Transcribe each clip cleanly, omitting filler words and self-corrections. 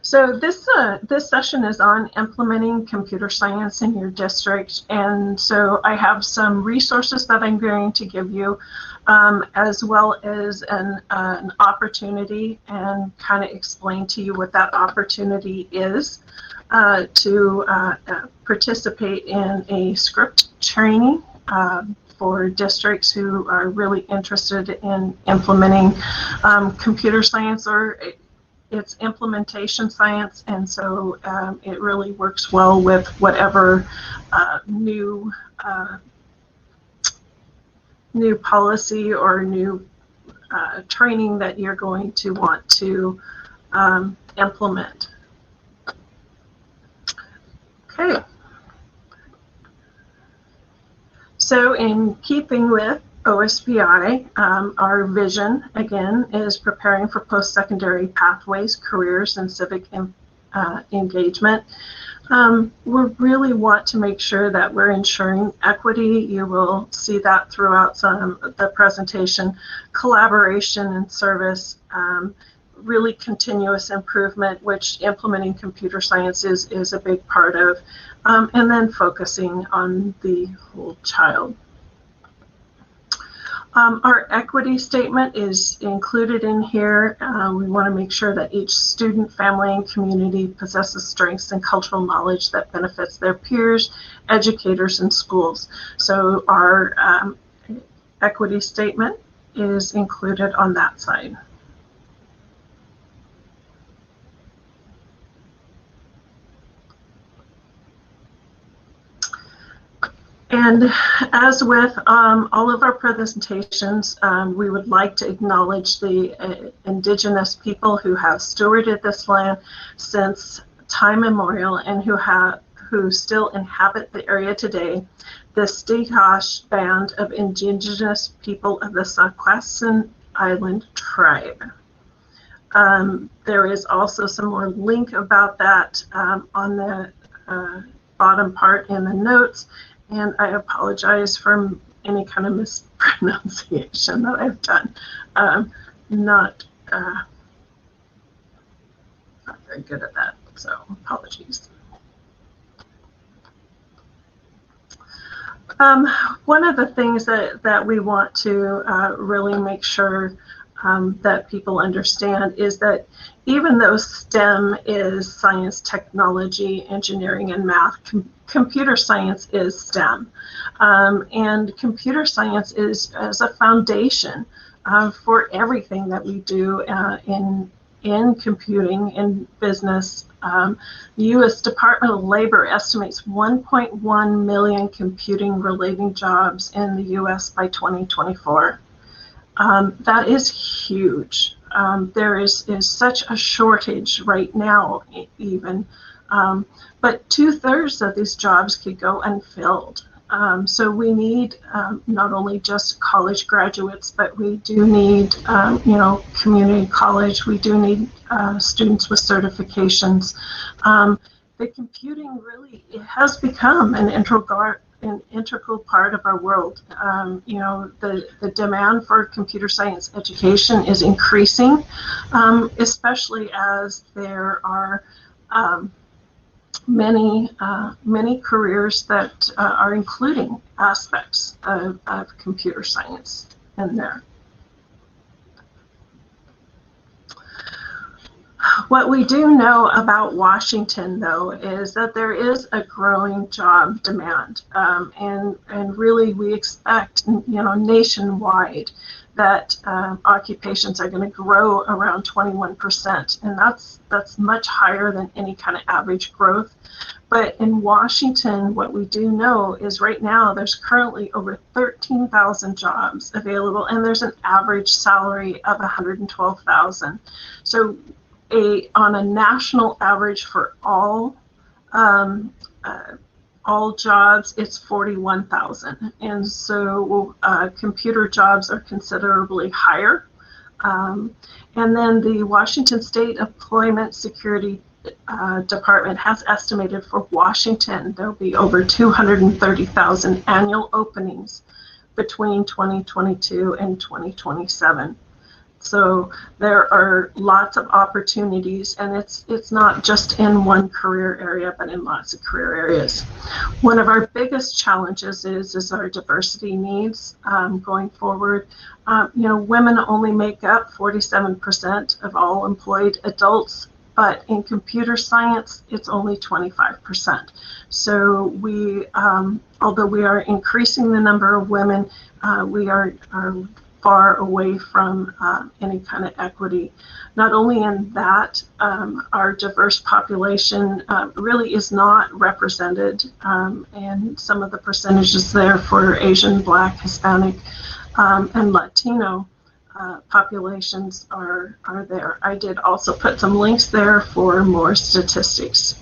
So this session is on implementing computer science in your district, and so I have some resources that I'm going to give you, as well as an opportunity, and kind of explain to you what that opportunity is to participate in a script training for districts who are really interested in implementing computer science, or it's implementation science, and so it really works well with whatever new policy or new training that you're going to want to implement. Okay. So in keeping with OSPI, our vision, again, is preparing for post-secondary pathways, careers, and civic engagement. We really want to make sure that we're ensuring equity. You will see that throughout the presentation. Collaboration and service, really continuous improvement, which implementing computer science is a big part of, and then focusing on the whole child. Our equity statement is included in here. We want to make sure that each student, family, and community possesses strengths and cultural knowledge that benefits their peers, educators, and schools. So our equity statement is included on that side. And as with all of our presentations, we would like to acknowledge the indigenous people who have stewarded this land since time immemorial and who still inhabit the area today, the Stigash Band of Indigenous People of the Saquesan Island Tribe. There is also some more link about that on the bottom part in the notes. And I apologize for any kind of mispronunciation that I've done. Not very good at that, so apologies. One of the things that we want to really make sure that people understand is that even though STEM is science, technology, engineering, and math, computer science is STEM. And computer science is as a foundation for everything that we do in computing, in business. The U.S. Department of Labor estimates 1.1 million computing-related jobs in the U.S. by 2024. That is huge. There is such a shortage right now, even. But 2/3 of these jobs could go unfilled. So we need not only just college graduates, but we do need, community college. We do need students with certifications. The computing really has become an integral part of our world. The demand for computer science education is increasing, especially as there are many careers that are including aspects of computer science in there. What we do know about Washington, though, is that there is a growing job demand, and really we expect, nationwide, that occupations are going to grow around 21%, and that's much higher than any kind of average growth. But in Washington, what we do know is right now there's currently over 13,000 jobs available, and there's an average salary of $112,000. So on a national average for all jobs, it's 41,000, and so computer jobs are considerably higher. And then the Washington State Employment Security Department has estimated for Washington there'll be over 230,000 annual openings between 2022 and 2027. So there are lots of opportunities, and it's not just in one career area, but in lots of career areas. One of our biggest challenges is our diversity needs going forward. Women only make up 47% of all employed adults, but in computer science, it's only 25%. So we, although we are increasing the number of women, we are far away from any kind of equity. Not only in that, our diverse population really is not represented, and some of the percentages there for Asian, Black, Hispanic, and Latino populations are there. I did also put some links there for more statistics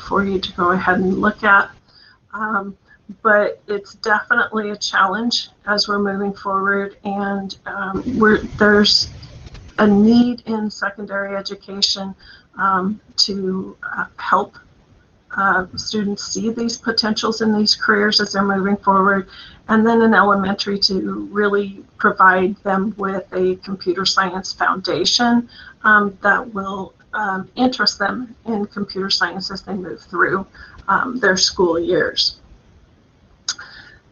for you to go ahead and look at. But it's definitely a challenge as we're moving forward, and there's a need in secondary education to help students see these potentials in these careers as they're moving forward, and then in elementary to really provide them with a computer science foundation that will interest them in computer science as they move through their school years.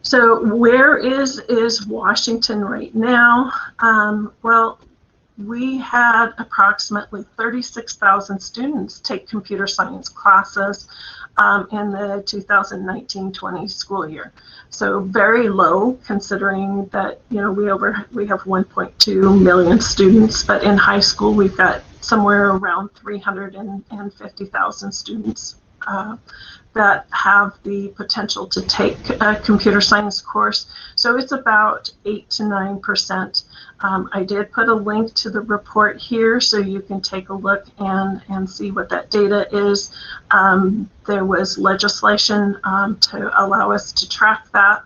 So where is Washington right now? Well, we had approximately 36,000 students take computer science classes in the 2019-20 school year. So very low, considering that we have 1.2 million students, but in high school we've got somewhere around 350,000 students that have the potential to take a computer science course. So it's about 8 to 9%. I did put a link to the report here so you can take a look and see what that data is. There was legislation to allow us to track that.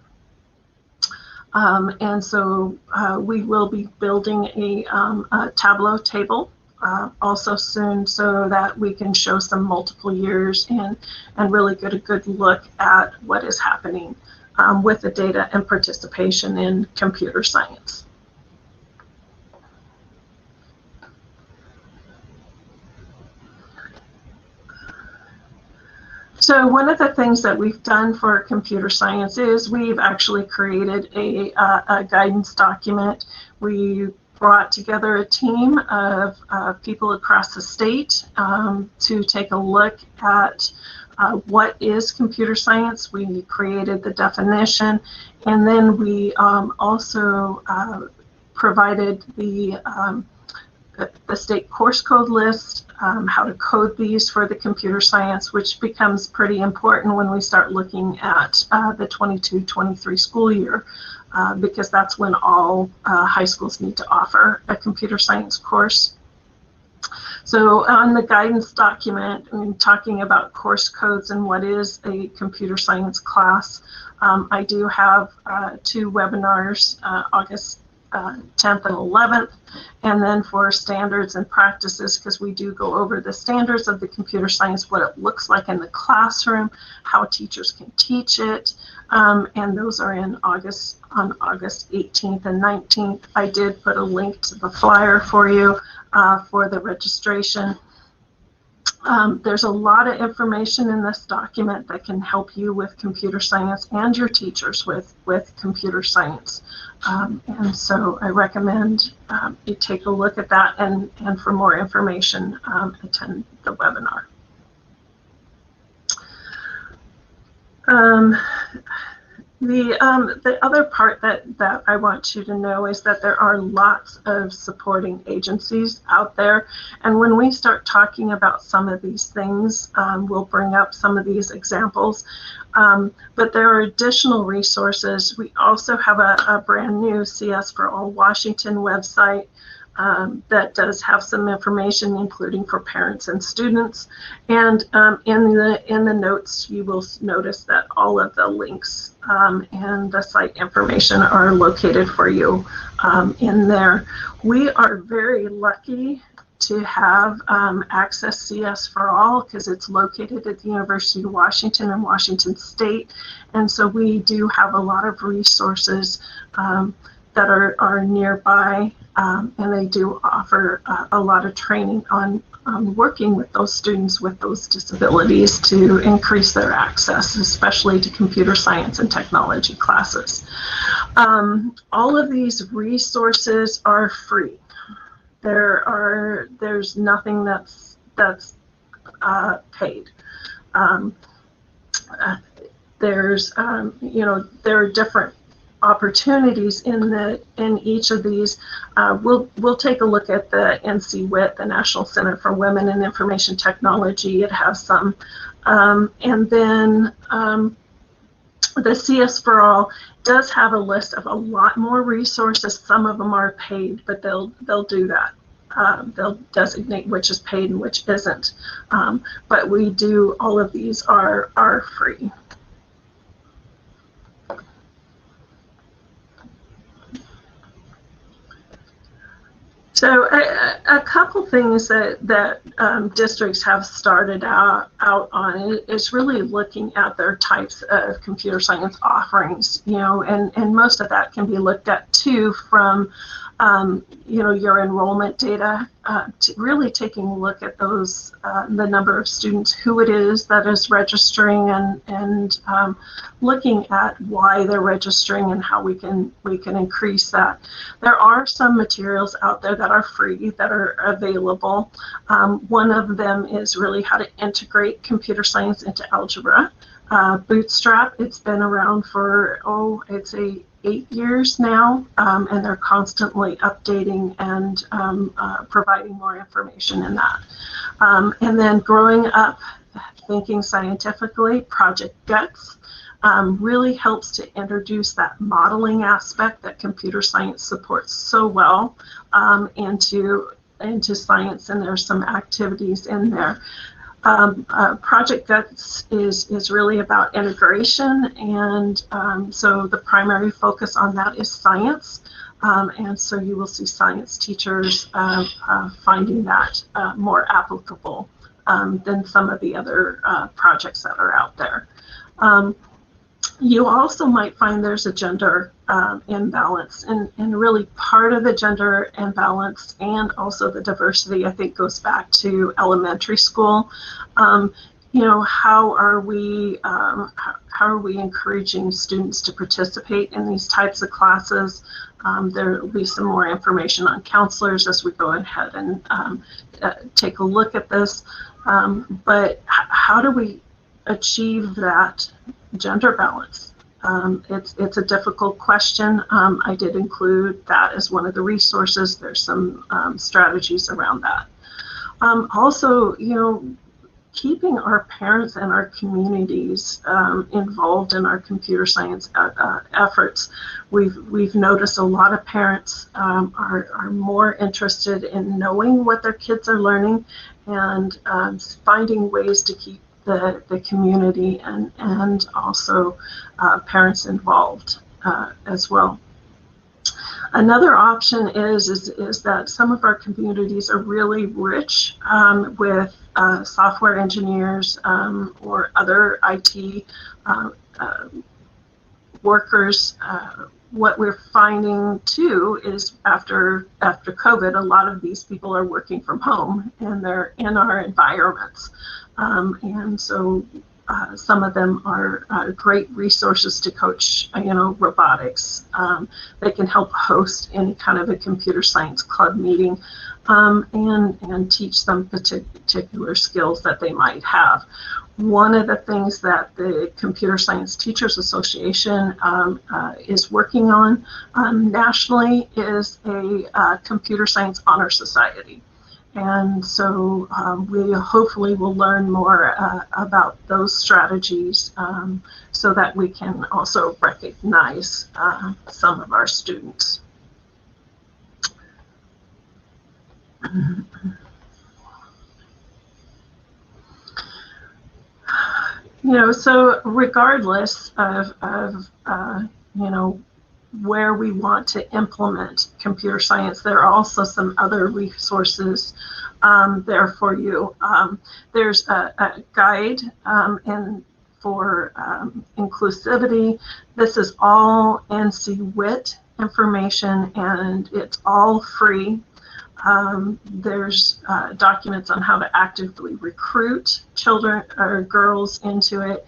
And so we will be building a Tableau table also soon, so that we can show some multiple years and really get a good look at what is happening with the data and participation in computer science. So one of the things that we've done for computer science is we've actually created a guidance document. We brought together a team of people across the state to take a look at what is computer science. We created the definition, and then we also provided the state course code list, how to code these for the computer science, which becomes pretty important when we start looking at the 22-23 school year, because that's when all high schools need to offer a computer science course. So on the guidance document, talking about course codes and what is a computer science class, I do have 2 webinars, August 10th and 11th, and then for standards and practices, because we do go over the standards of the computer science, what it looks like in the classroom, how teachers can teach it, and those are on August 18th and 19th. I did put a link to the flyer for you for the registration. There's a lot of information in this document that can help you with computer science and your teachers with computer science. And so I recommend you take a look at that, and for more information, attend the webinar. The other part that I want you to know is that there are lots of supporting agencies out there, and when we start talking about some of these things, we'll bring up some of these examples, but there are additional resources. We also have a brand new CS for All Washington website that does have some information, including for parents and students, and in the notes you will notice that all of the links and the site information are located for you in there. We are very lucky to have Access CS for All, because it's located at the University of Washington and Washington State, and so we do have a lot of resources that are nearby and they do offer a lot of training on working with those students with those disabilities to increase their access, especially to computer science and technology classes. All of these resources are free. There's nothing that's paid. There's there are different opportunities in each of these. We'll take a look at the NCWIT, the National Center for Women in Information Technology. It has some, and then the CS for All does have a list of a lot more resources. Some of them are paid, but they'll do that. They'll designate which is paid and which isn't. But we do, all of these are free. So a couple things that districts have started out on is really looking at their types of computer science offerings, and most of that can be looked at too from your enrollment data, to really taking a look at those, the number of students, who it is that is registering, and looking at why they're registering and how we can increase that. There are some materials out there that are free, that are available. One of them is really how to integrate computer science into algebra. Bootstrap, it's been around for, I'd say 8 years now, and they're constantly updating and providing more information in that. And then Growing Up Thinking Scientifically, Project GUTS, really helps to introduce that modeling aspect that computer science supports so well into science, and there's some activities in there. Project GUTS is really about integration, and so the primary focus on that is science, and so you will see science teachers finding that more applicable than some of the other projects that are out there. You also might find there's a gender imbalance, and really part of the gender imbalance and also the diversity, I think, goes back to elementary school. How are we encouraging students to participate in these types of classes? There will be some more information on counselors as we go ahead and take a look at this. But how do we achieve that gender balance? It's a difficult question. I did include that as one of the resources. There's some strategies around that. Also, keeping our parents and our communities involved in our computer science efforts. We've noticed a lot of parents are more interested in knowing what their kids are learning, and finding ways to keep the community and also parents involved as well. Another option is that some of our communities are really rich with software engineers or other IT workers. What we're finding too is after COVID, a lot of these people are working from home, and they're in our environments. And so some of them are great resources to coach, robotics. They can help host any kind of a computer science club meeting, and teach them particular skills that they might have. One of the things that the Computer Science Teachers Association is working on nationally is a Computer Science Honor Society. And so we hopefully will learn more about those strategies so that we can also recognize some of our students. So regardless of where we want to implement computer science, there are also some other resources there for you. There's a guide and for inclusivity. This is all NCWIT information, and it's all free. There's documents on how to actively recruit children or girls into it.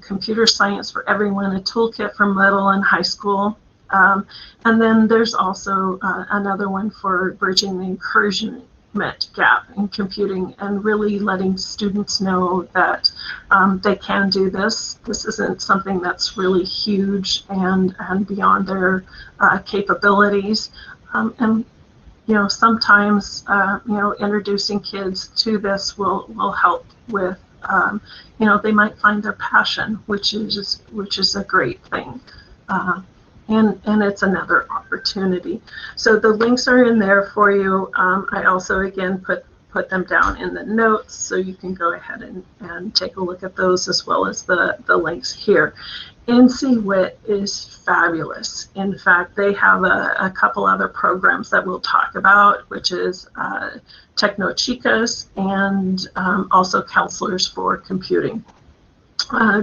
Computer science for everyone, a toolkit for middle and high school. And then there's also another one for bridging the encouragement gap in computing and really letting students know that they can do this. This isn't something that's really huge and beyond their capabilities. And sometimes introducing kids to this will help with they might find their passion, which is a great thing. And it's another opportunity. So the links are in there for you. I also, again, put them down in the notes, so you can go ahead and take a look at those, as well as the links here. NCWIT is fabulous. In fact, they have a couple other programs that we'll talk about, which is Techno Chicas and also Counselors for Computing.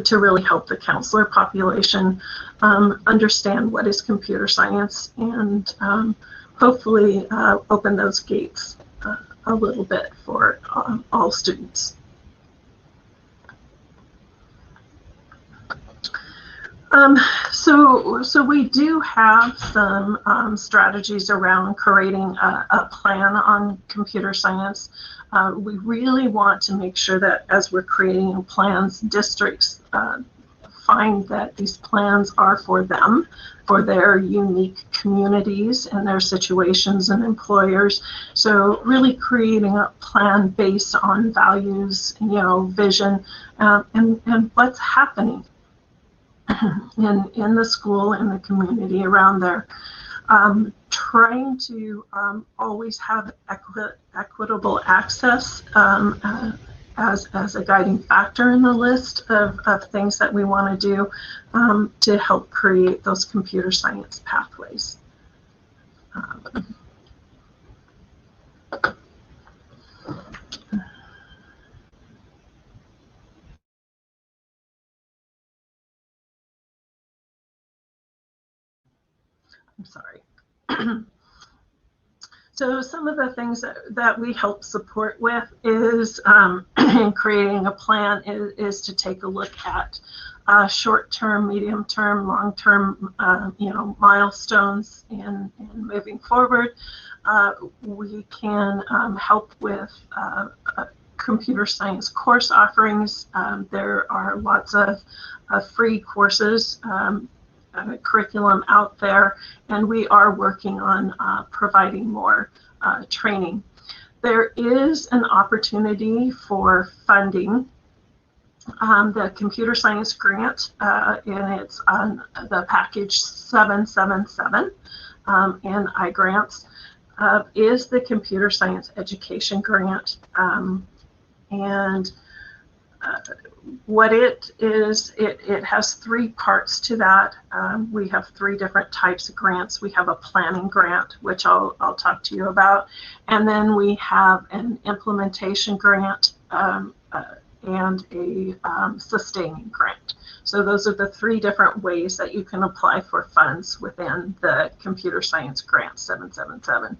To really help the counselor population understand what is computer science and hopefully open those gates a little bit for all students. So we do have some strategies around creating a plan on computer science. We really want to make sure that as we're creating plans, districts find that these plans are for them, for their unique communities and their situations and employers. So really creating a plan based on values, vision, and what's happening in the school, in the community around there. Trying to always have equitable access as a guiding factor in the list of things that we want to do to help create those computer science pathways. I'm sorry. So some of the things that we help support with is in creating a plan is to take a look at short-term, medium-term, long-term, milestones in moving forward. We can help with computer science course offerings. There are lots of free courses, curriculum out there, and we are working on providing more training. There is an opportunity for funding. The computer science grant, and it's on the package 777 in iGrants, is the computer science education grant. And what it is, it has three parts to that. We have three different types of grants. We have a planning grant, which I'll talk to you about, and then we have an implementation grant and a sustaining grant. So those are the three different ways that you can apply for funds within the computer science grant 777.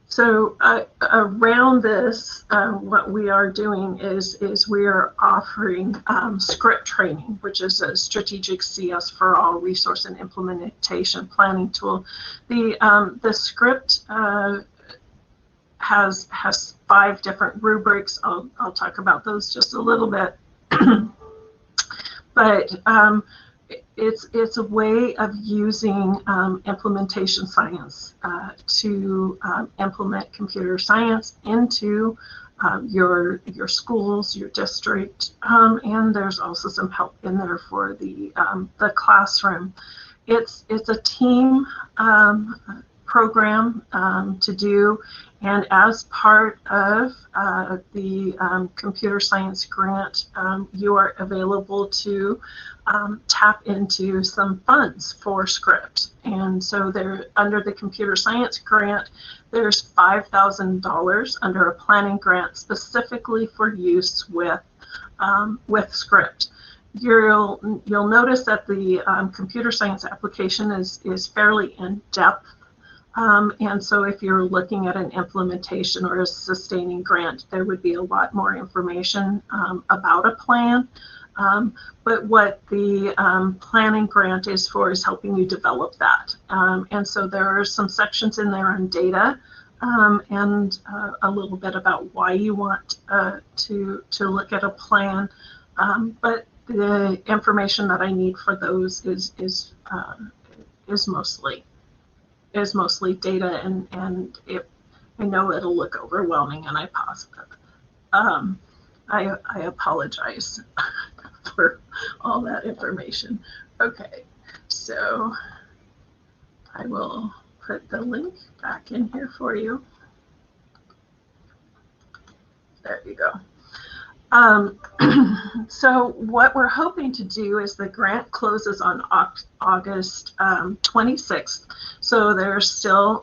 So around this, what we are doing is we are offering script training, which is a strategic CS for all resource and implementation planning tool. The script has 5 different rubrics. I'll talk about those just a little bit, but it's a way of using implementation science to implement computer science into your schools, your district, and there's also some help in there for the classroom. It's a team program to do, and as part of the computer science grant, you are available to tap into some funds for script. And so there, under the computer science grant, there's $5,000 under a planning grant specifically for use with script. you'll notice that the computer science application is fairly in-depth. And so if you're looking at an implementation or a sustaining grant, there would be a lot more information about a plan. But what the planning grant is for is helping you develop that. And so there are some sections in there on data and a little bit about why you want to look at a plan. But the information that I need for those is mostly data, and I know it'll look overwhelming, and I apologize for all that information. Okay, so I will put the link back in here for you. There you go. So what we're hoping to do is the grant closes on August 26th. So there's still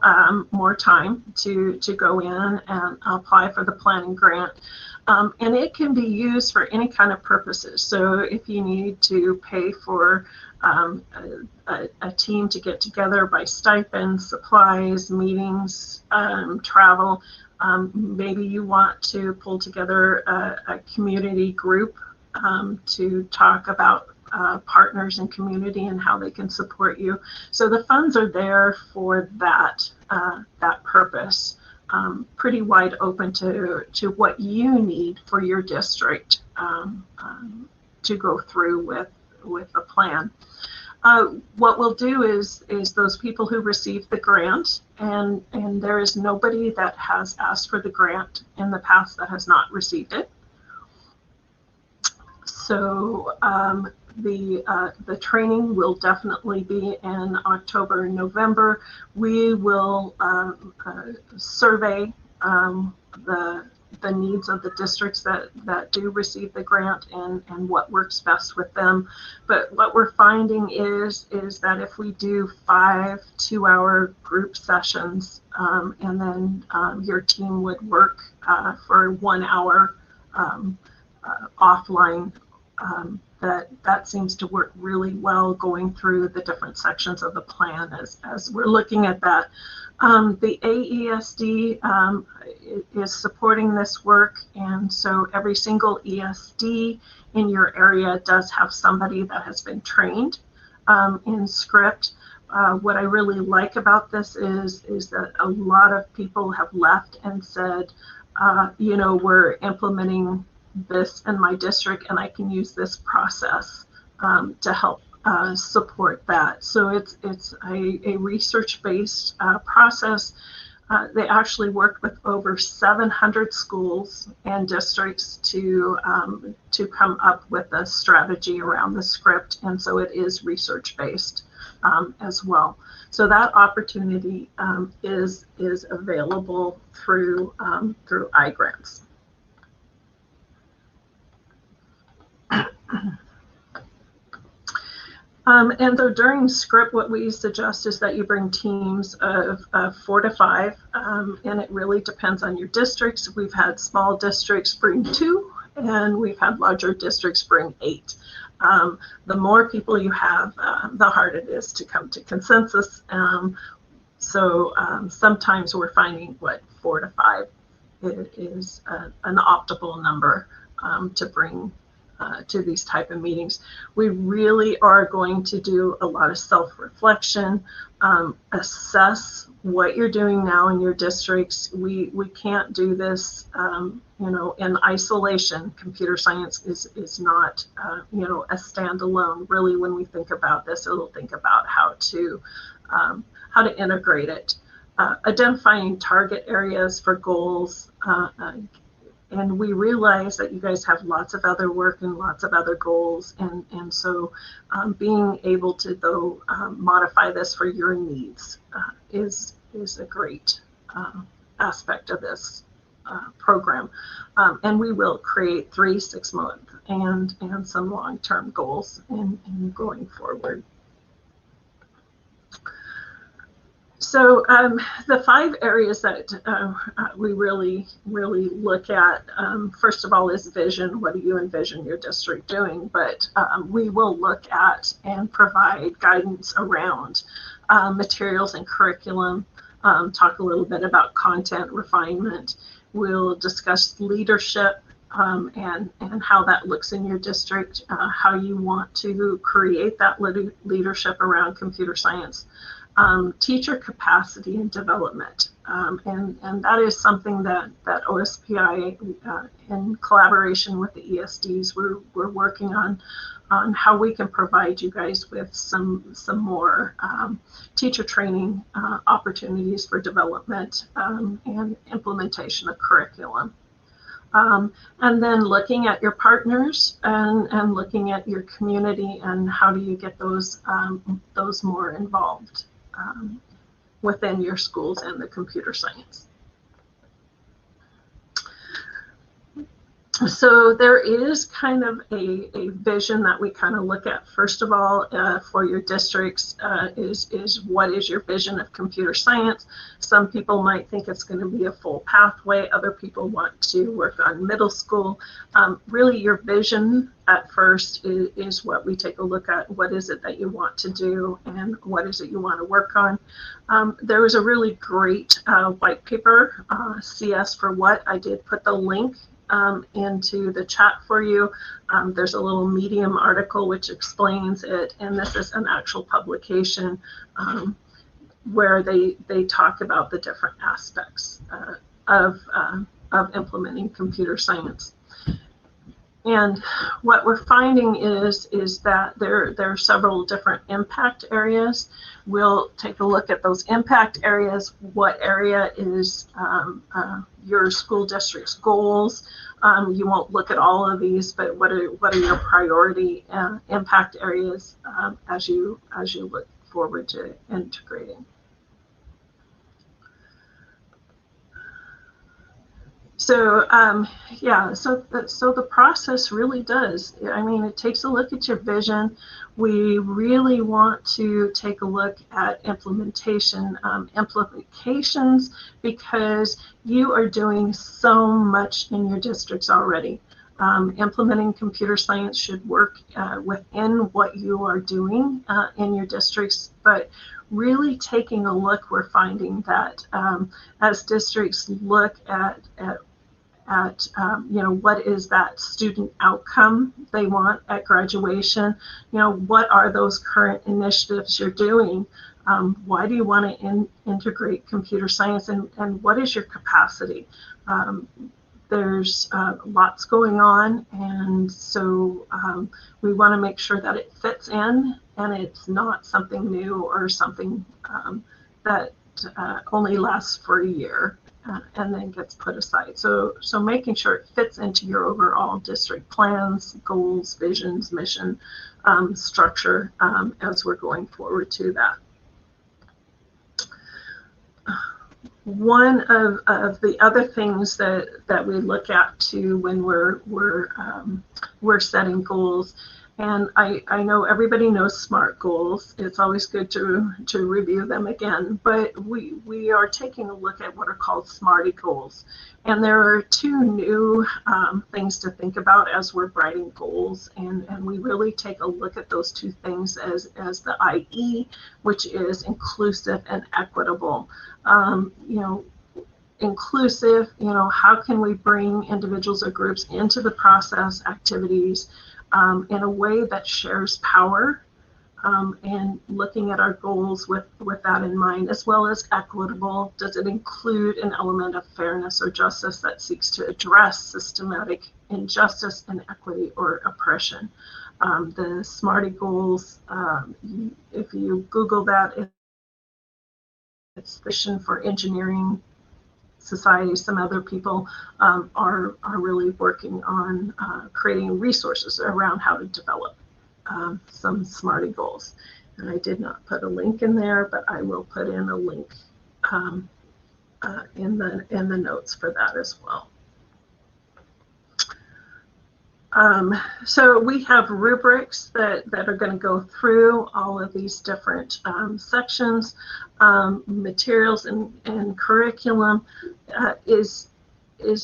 more time to go in and apply for the planning grant. And it can be used for any kind of purposes. So if you need to pay for a team to get together by stipends, supplies, meetings, travel, maybe you want to pull together a community group to talk about partners in community and how they can support you. So the funds are there for that purpose. Pretty wide open to what you need for your district to go through with the plan. What we'll do is those people who receive the grant, and there is nobody that has asked for the grant in the past that has not received it. So the training will definitely be in October and November. We will survey the needs of the districts that do receive the grant and what works best with them. But what we're finding is that if we do 5 2-hour group sessions and then your team would work for 1 hour offline, that seems to work really well going through the different sections of the plan as we're looking at that. The AESD is supporting this work, and so every single ESD in your area does have somebody that has been trained in script. What I really like about this is that a lot of people have left and said, you know, we're implementing this in my district and I can use this process to help support that. So it's a research-based process. They actually worked with over 700 schools and districts to come up with a strategy around the script, and so it is research-based as well. So that opportunity is available through iGrants. And so during script, what we suggest is that you bring teams of 4 to 5, and it really depends on your districts. We've had small districts bring 2, and we've had larger districts bring 8. The more people you have, the harder it is to come to consensus. So sometimes we're finding 4 to 5 is an optimal number to bring to these type of meetings. We really are going to do a lot of self-reflection, assess what you're doing now in your districts. We can't do this, you know, in isolation. Computer science is not, you know, a standalone. Really, when we think about this, it'll think about how to integrate it, identifying target areas for goals. And we realize that you guys have lots of other work and lots of other goals. And so being able to, though, modify this for your needs is a great aspect of this program. And we will create 3 6-month and some long-term goals in going forward. So the 5 areas that we really look at, first of all, is vision. What do you envision your district doing? But we will look at and provide guidance around materials and curriculum, talk a little bit about content refinement. We'll discuss leadership and how that looks in your district, how you want to create that leadership around computer science. Teacher capacity and development. And that is something that OSPI, in collaboration with the ESDs, we're working on how we can provide you guys with some more teacher training opportunities for development and implementation of curriculum. And then looking at your partners and looking at your community and how do you get those more involved within your schools and the computer science. So there is kind of a vision that we kind of look at. First of all, for your districts, is what is your vision of computer science? Some people might think it's going to be a full pathway. Other people want to work on middle school. Really, your vision at first is what we take a look at. What is it that you want to do, and what is it you want to work on? There was a really great white paper, CS for What. I did put the link into the chat for you. There's a little Medium article which explains it, and this is an actual publication where they talk about the different aspects of implementing computer science. And what we're finding is that there are several different impact areas. We'll take a look at those impact areas. What area is your school district's goals? You won't look at all of these, but what are your priority impact areas as you look forward to integrating? So so the process really does. I mean, it takes a look at your vision. We really want to take a look at implications, because you are doing so much in your districts already. Implementing computer science should work within what you are doing in your districts, but really taking a look, we're finding that as districts look at what is that student outcome they want at graduation? What are those current initiatives you're doing? Why do you want to integrate computer science, and what is your capacity? There's lots going on, and so we want to make sure that it fits in and it's not something new or something that only lasts for a year. And then gets put aside. So making sure it fits into your overall district plans, goals, visions, mission, structure as we're going forward to that. One of the other things that we look at too when we're setting goals, and I know everybody knows SMART goals. It's always good to review them again, but we are taking a look at what are called SMARTY goals. And there are 2 new things to think about as we're writing goals, and we really take a look at those 2 things as the IE, which is inclusive and equitable. Inclusive, how can we bring individuals or groups into the process activities in a way that shares power, and looking at our goals with that in mind, as well as equitable. Does it include an element of fairness or justice that seeks to address systematic injustice, inequity, or oppression? The SMARTY goals, if you Google that, it's Vision for Engineering Society. Some other people are really working on creating resources around how to develop some SMARTY goals. And I did not put a link in there, but I will put in a link in the notes for that as well. So we have rubrics that are going to go through all of these different sections. Materials and curriculum is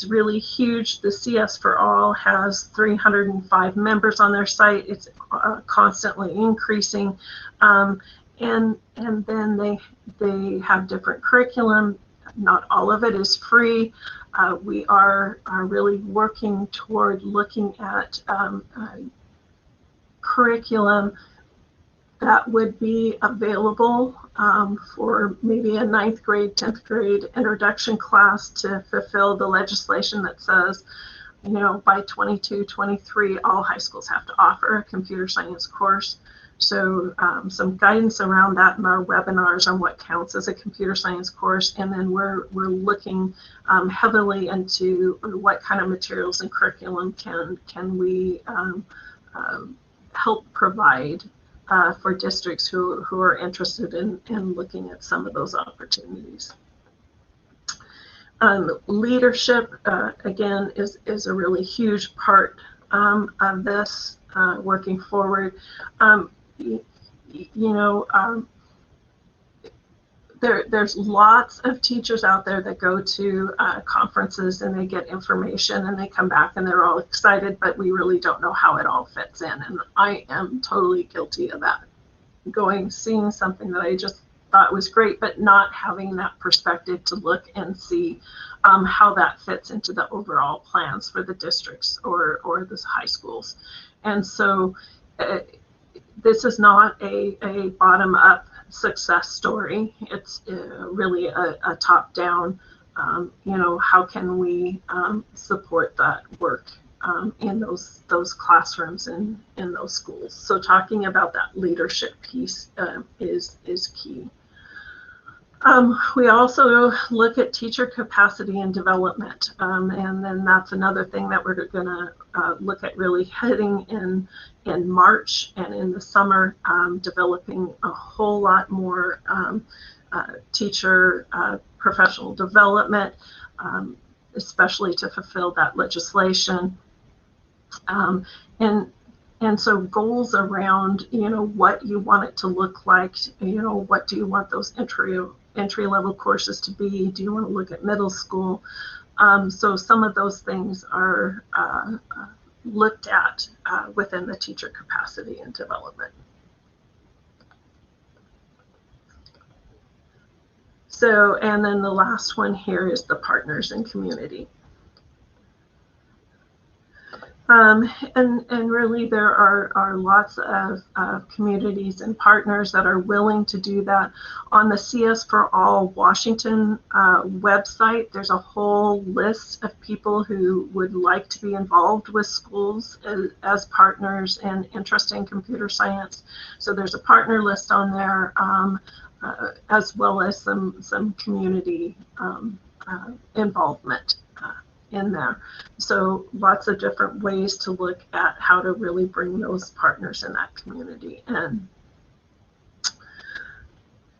really huge. The CS for All has 305 members on their site. It's constantly increasing, and then they have different curriculum. Not all of it is free. We are really working toward looking at curriculum that would be available for maybe a 9th grade, 10th grade introduction class to fulfill the legislation that says, you know, by 22, 23, all high schools have to offer a computer science course. So some guidance around that in our webinars on what counts as a computer science course, and then we're looking heavily into what kind of materials and curriculum can we help provide for districts who are interested in looking at some of those opportunities. Leadership, again, is a really huge part of this working forward. There's lots of teachers out there that go to conferences and they get information and they come back and they're all excited, but we really don't know how it all fits in. And I am totally guilty of that. Seeing something that I just thought was great, but not having that perspective to look and see how that fits into the overall plans for the districts or the high schools. And so this is not a bottom-up success story. It's really a top-down, how can we support that work in those classrooms and in those schools. So talking about that leadership piece is key. We also look at teacher capacity and development, and then that's another thing that we're going to look at really heading in March and in the summer, developing a whole lot more teacher professional development, especially to fulfill that legislation. And so goals around, what you want it to look like, what do you want those entry-level courses to be? Do you want to look at middle school? So some of those things are looked at within the teacher capacity and development. So, and then the last one here is the partners and community. And really there are lots of communities and partners that are willing to do that. On the CS for All Washington website, there's a whole list of people who would like to be involved with schools as partners and interested in computer science. So there's a partner list on there, as well as some community involvement in there. So lots of different ways to look at how to really bring those partners in that community. And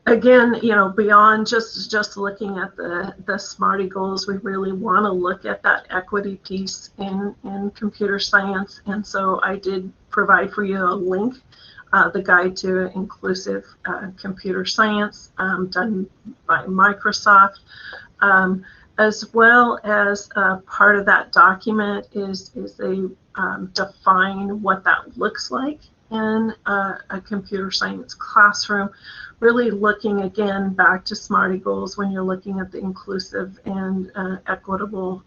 again, beyond just looking at the SMARTY goals, we really want to look at that equity piece in computer science. And so I did provide for you a link, the Guide to Inclusive Computer Science, done by Microsoft. As well as part of that document is they define what that looks like in a computer science classroom, really looking again back to SMARTY goals when you're looking at the inclusive and equitable.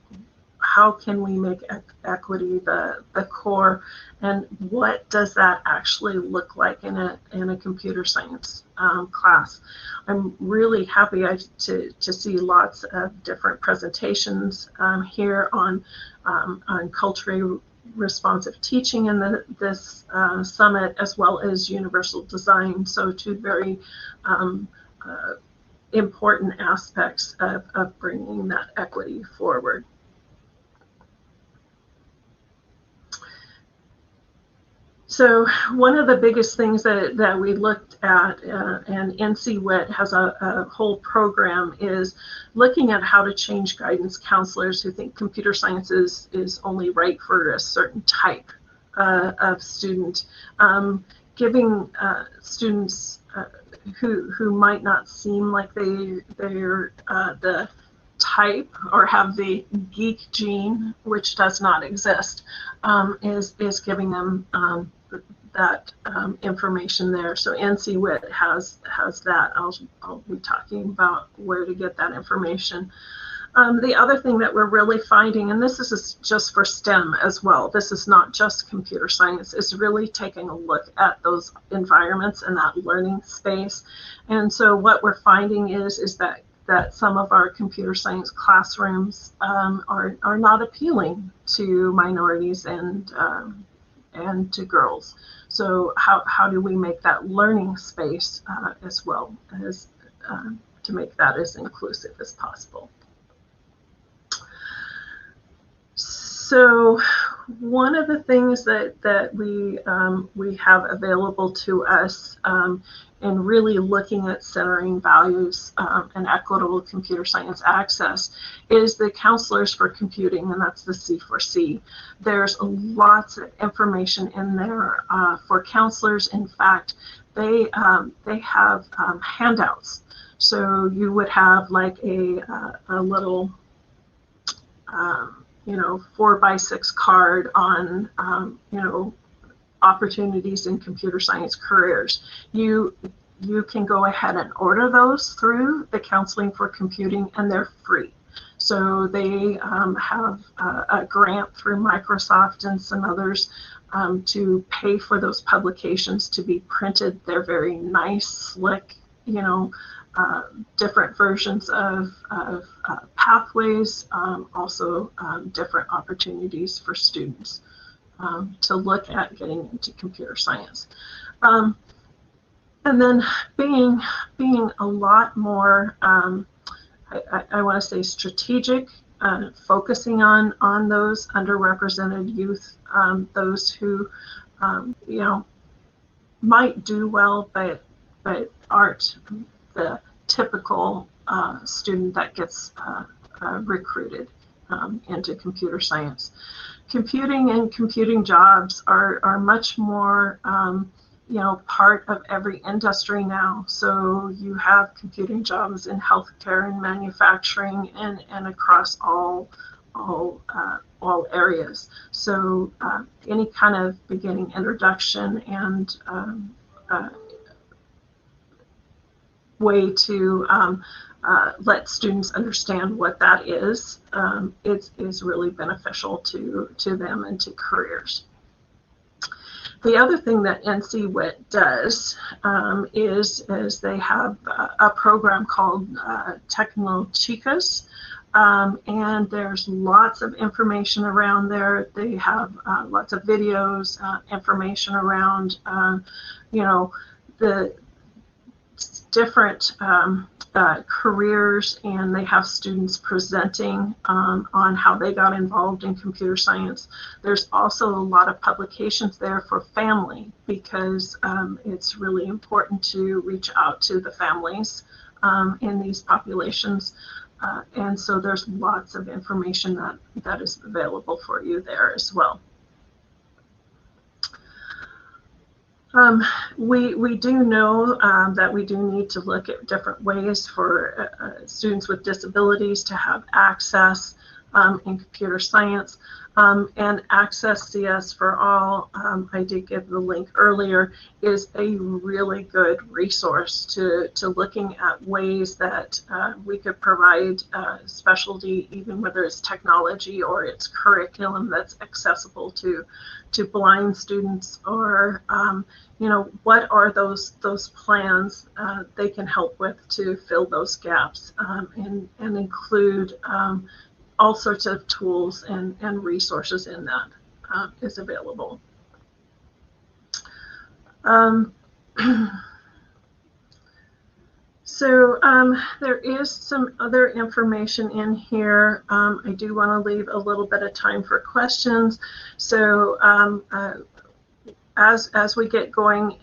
How can we make equity the core, and what does that actually look like in a computer science class? I'm really happy to see lots of different presentations here on culturally responsive teaching in this summit, as well as universal design. So two very important aspects of bringing that equity forward. So one of the biggest things that we looked at, and NCWIT has a whole program, is looking at how to change guidance counselors who think computer science is only right for a certain type of student, giving students who might not seem like they're the type or have the geek gene, which does not exist, is giving them that information there. So NCWIT has that. I'll be talking about where to get that information. The other thing that we're really finding, and this is just for STEM as well, this is not just computer science, is really taking a look at those environments and that learning space. And so what we're finding is that some of our computer science classrooms are not appealing to minorities and to girls. So how do we make that learning space as well as to make that as inclusive as possible? So one of the things that we have available to us in really looking at centering values and equitable computer science access is the counselors for computing, and that's the C4C. There's lots of information in there for counselors. In fact, they have handouts. So you would have like a little 4x6 card on opportunities in computer science careers. You can go ahead and order those through the Counseling for Computing, and they're free. So they have a grant through Microsoft and some others to pay for those publications to be printed. They're very nice, slick, different versions of pathways, also different opportunities for students to look at getting into computer science. And then being a lot more, I want to say, strategic, focusing on those underrepresented youth, those who might do well but aren't the typical student that gets recruited into computer science. Computing and computing jobs are much more part of every industry now. So you have computing jobs in healthcare and manufacturing and across all areas. So any kind of beginning introduction and way to let students understand what that is really beneficial to them and to careers. The other thing that NCWIT does is they have a program called Tecnochicas, and there's lots of information around there. They have lots of videos, information around the different careers, and they have students presenting on how they got involved in computer science. There's also a lot of publications there for family, because it's really important to reach out to the families in these populations. And so there's lots of information that is available for you there as well. We do know that we do need to look at different ways for students with disabilities to have access in computer science. And Access CS for All, I did give the link earlier, is a really good resource to looking at ways that we could provide specialty, even whether it's technology or it's curriculum that's accessible to blind students, or what are those plans they can help with to fill those gaps, and include all sorts of tools and resources in that is available. So there is some other information in here. I do want to leave a little bit of time for questions. So as we get going,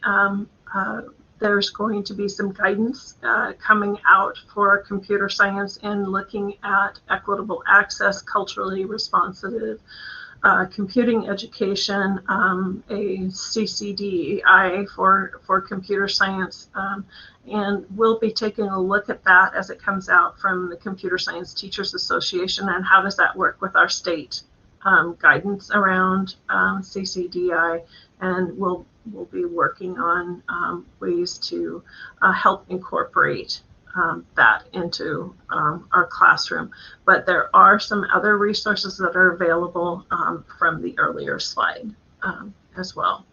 there's going to be some guidance coming out for computer science and looking at equitable access, culturally responsive computing education, a CCDI for computer science, and we'll be taking a look at that as it comes out from the Computer Science Teachers Association, and how does that work with our state guidance around CCDI, and we'll be working on ways to help incorporate that into our classroom. But there are some other resources that are available from the earlier slide as well.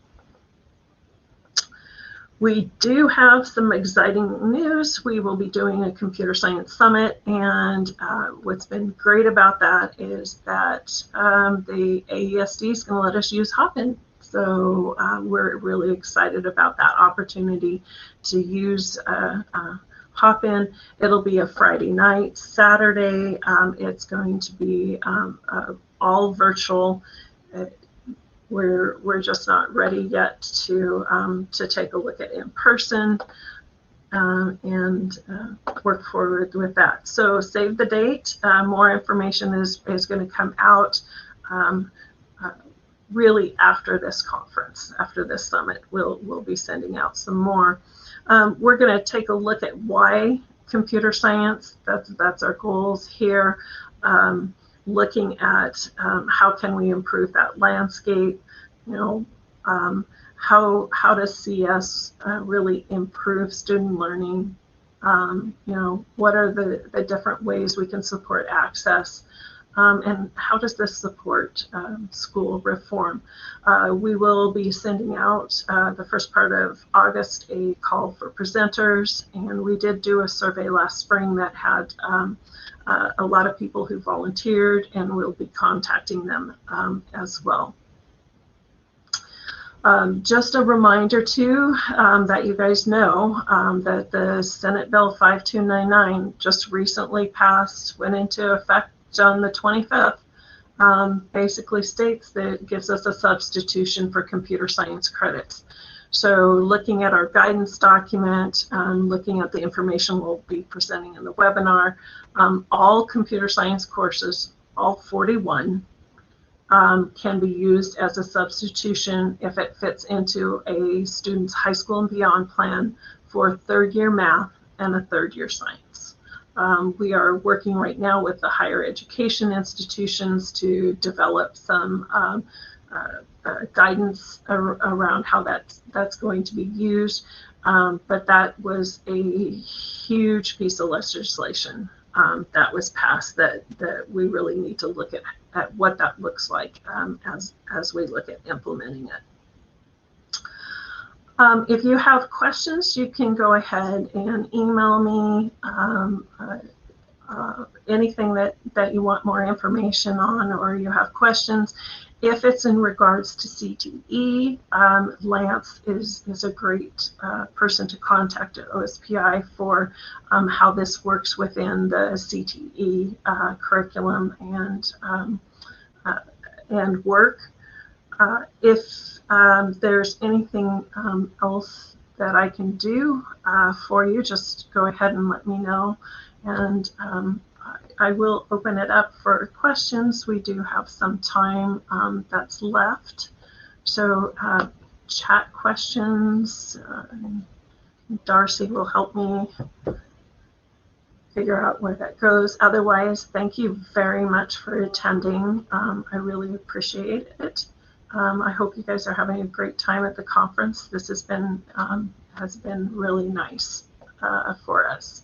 We do have some exciting news. We will be doing a computer science summit, and what's been great about that is that the AESD is going to let us use Hopin. So we're really excited about that opportunity to use Hopin. It'll be a Friday night. Saturday, it's going to be all virtual. We're just not ready yet to take a look at in person and work forward with that. So save the date. More information is going to come out really after this conference, after this summit. We'll be sending out some more. We're going to take a look at why computer science. That's our goals here. Looking at how can we improve that landscape, how does CS really improve student learning, what are the different ways we can support access, and how does this support school reform. We will be sending out the first part of August a call for presenters, and we did do a survey last spring that had a lot of people who volunteered, and we'll be contacting them as well. Just a reminder too, that you guys know that the Senate Bill 5299 just recently passed, went into effect on the 25th, basically states that it gives us a substitution for computer science credits. So looking at our guidance document, looking at the information we'll be presenting in the webinar, all computer science courses, all 41, can be used as a substitution if it fits into a student's high school and beyond plan for third-year math and a third-year science. We are working right now with the higher education institutions to develop some guidance around how that's going to be used, but that was a huge piece of legislation that was passed that we really need to look at what that looks like as we look at implementing it. If you have questions, you can go ahead and email me anything that you want more information on, or you have questions. If it's in regards to CTE, Lance is a great person to contact at OSPI for how this works within the CTE curriculum and work. If there's anything else that I can do for you, just go ahead and let me know, and I will open it up for questions. We do have some time that's left, so chat questions. Darcy will help me figure out where that goes. Otherwise, thank you very much for attending. I really appreciate it. I hope you guys are having a great time at the conference. This has been really nice for us.